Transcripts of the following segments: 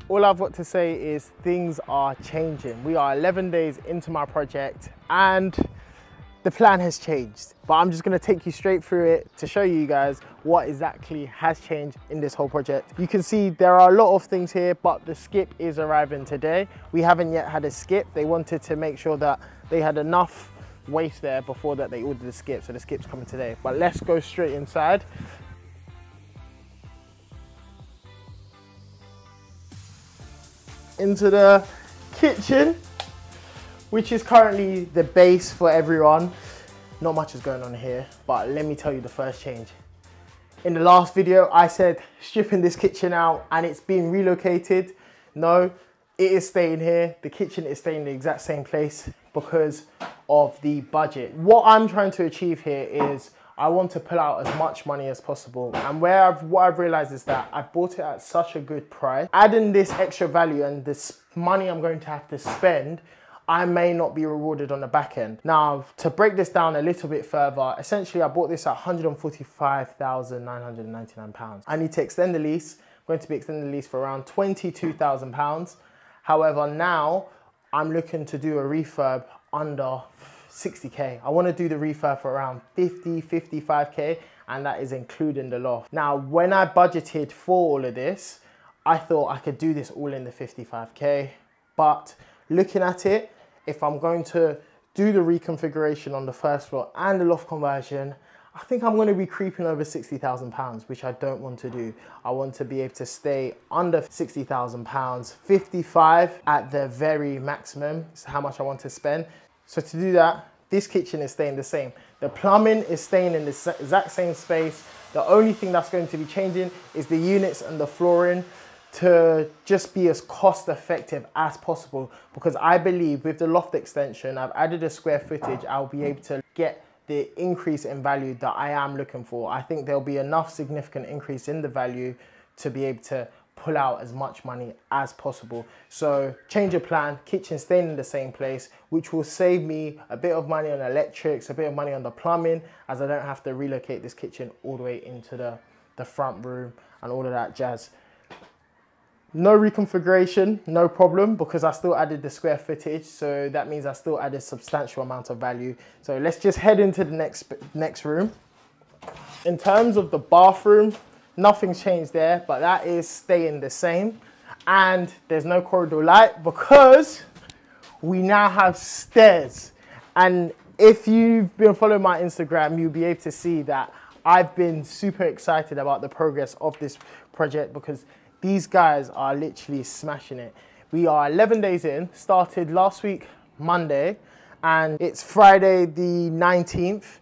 All I've got to say is things are changing. We are 11 days into my project and the plan has changed, but I'm just gonna take you straight through it to show you guys what exactly has changed in this whole project. You can see there are a lot of things here, but the skip is arriving today. We haven't yet had a skip. They wanted to make sure that they had enough waste there before that they ordered the skip, so the skip's coming today. But let's go straight inside. Into the kitchen, which is currently the base for everyone. Not much is going on here, but let me tell you the first change. In the last video, I said stripping this kitchen out and it's being relocated. No, it is staying here. The kitchen is staying in the exact same place because of the budget. What I'm trying to achieve here is I want to pull out as much money as possible. And what I've realized is that I've bought it at such a good price. Adding this extra value and this money I'm going to have to spend, I may not be rewarded on the back end. Now, to break this down a little bit further, essentially I bought this at £145,999. I need to extend the lease. I'm going to be extending the lease for around £22,000. However, now I'm looking to do a refurb under 60K. I want to do the refurb for around 50, 55K, and that is including the loft. Now, when I budgeted for all of this, I thought I could do this all in the 55K, but looking at it, if I'm going to do the reconfiguration on the first floor and the loft conversion, I think I'm going to be creeping over £60,000, which I don't want to do. I want to be able to stay under £60,000, 55 at the very maximum is how much I want to spend. So to do that, this kitchen is staying the same. The plumbing is staying in the exact same space. The only thing that's going to be changing is the units and the flooring to just be as cost effective as possible, because I believe with the loft extension, I've added a square footage, I'll be able to get the increase in value that I am looking for. I think there'll be enough significant increase in the value to be able to pull out as much money as possible. So change of plan, kitchen staying in the same place, which will save me a bit of money on electrics, a bit of money on the plumbing, as I don't have to relocate this kitchen all the way into the front room and all of that jazz. No reconfiguration, no problem, because I still added the square footage, so that means I still added a substantial amount of value. So let's just head into the next room. In terms of the bathroom, nothing's changed there, but that is staying the same. And there's no corridor light because we now have stairs. And if you've been following my Instagram, you'll be able to see that I've been super excited about the progress of this project because these guys are literally smashing it. We are 11 days in, started last week, Monday, and it's Friday the 19th,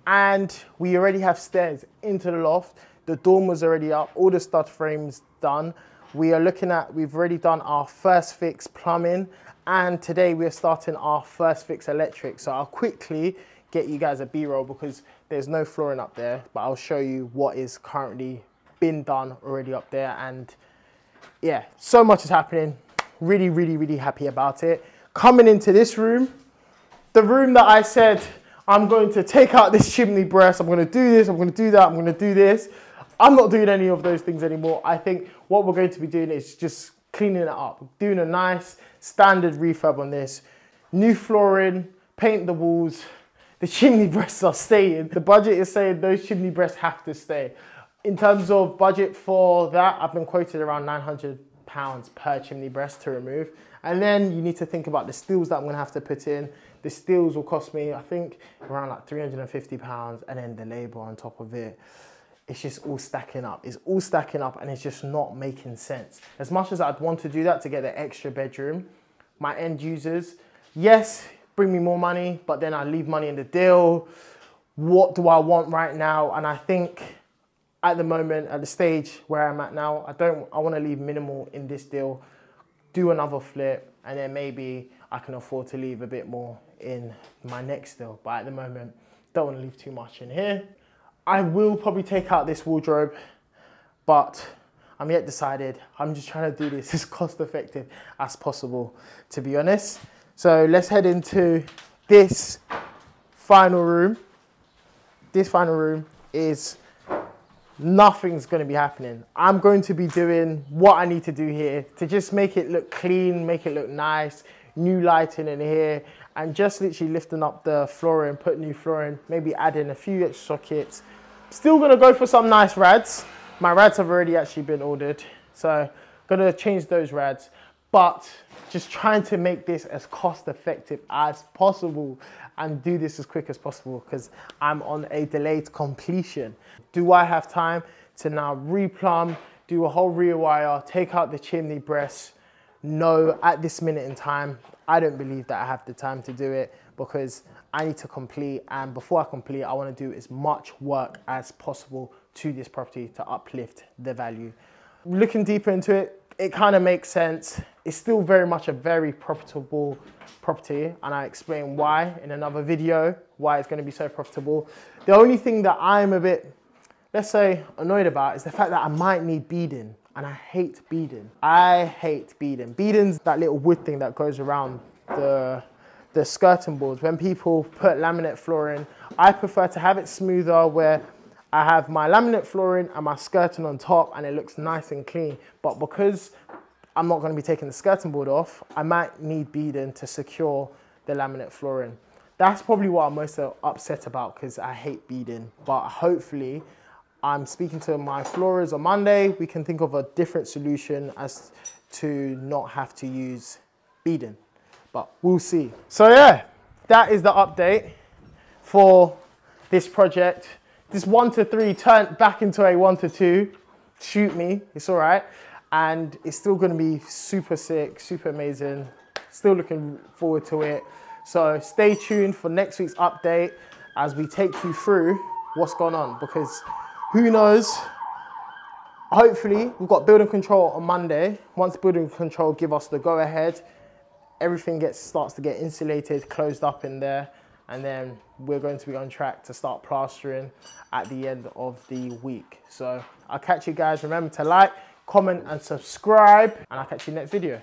and we already have stairs into the loft. The dorm was already up, all the stud frames done. We've already done our first fix plumbing, and today we're starting our first fix electric. So I'll quickly get you guys a B-roll because there's no flooring up there, but I'll show you what is currently been done already up there. And yeah, so much is happening. Really, really, really happy about it. Coming into this room, the room that I said, I'm going to take out this chimney breast, I'm going to do this, I'm going to do that, I'm going to do this. I'm not doing any of those things anymore. I think what we're going to be doing is just cleaning it up, doing a nice standard refurb on this. New flooring, paint the walls. The chimney breasts are staying. The budget is saying those chimney breasts have to stay. In terms of budget for that, I've been quoted around £900 per chimney breast to remove. And then you need to think about the steels that I'm gonna have to put in. The steels will cost me, I think, around like £350, and then the labor on top of it. It's just all stacking up. It's all stacking up and it's just not making sense. As much as I'd want to do that to get the extra bedroom, my end users, yes, bring me more money, but then I leave money in the deal. What do I want right now? And I think at the moment, at the stage where I'm at now, I want to leave minimal in this deal, do another flip, and then maybe I can afford to leave a bit more in my next deal. But at the moment, don't want to leave too much in here. I will probably take out this wardrobe, but I'm yet decided. I'm just trying to do this as cost effective as possible, to be honest. So let's head into this final room. This final room is nothing's going to be happening. I'm going to be doing what I need to do here to just make it look clean, make it look nice, new lighting in here, and just literally lifting up the flooring, put new flooring, maybe add in a few extra sockets. Still going to go for some nice rads. My rads have already actually been ordered, so going to change those rads, but just trying to make this as cost effective as possible and do this as quick as possible because I'm on a delayed completion. Do I have time to now replumb, do a whole rewire, take out the chimney breast? No, at this minute in time, I don't believe that I have the time to do it because I need to complete, and before I complete, I want to do as much work as possible to this property to uplift the value. Looking deeper into it, it kind of makes sense. It's still very much a very profitable property, and I explain why in another video, why it's going to be so profitable. The only thing that I'm a bit, let's say, annoyed about is the fact that I might need beading, and I hate beading. I hate beading. Beading's that little wood thing that goes around the skirting boards. When people put laminate flooring, I prefer to have it smoother where I have my laminate flooring and my skirting on top and it looks nice and clean. But because I'm not going to be taking the skirting board off, I might need beading to secure the laminate flooring. That's probably what I'm most upset about because I hate beading. But hopefully, I'm speaking to my floorers on Monday. We can think of a different solution as to not have to use beading. But we'll see. So yeah, that is the update for this project. This 1 to 3 turned back into a 1 to 2. Shoot me, it's all right. And it's still gonna be super sick, super amazing. Still looking forward to it. So stay tuned for next week's update as we take you through what's going on, because who knows, hopefully we've got building control on Monday. Once building control give us the go ahead, everything starts to get insulated, closed up in there, and then we're going to be on track to start plastering at the end of the week. So I'll catch you guys. Remember to like, comment and subscribe, and I'll catch you next video.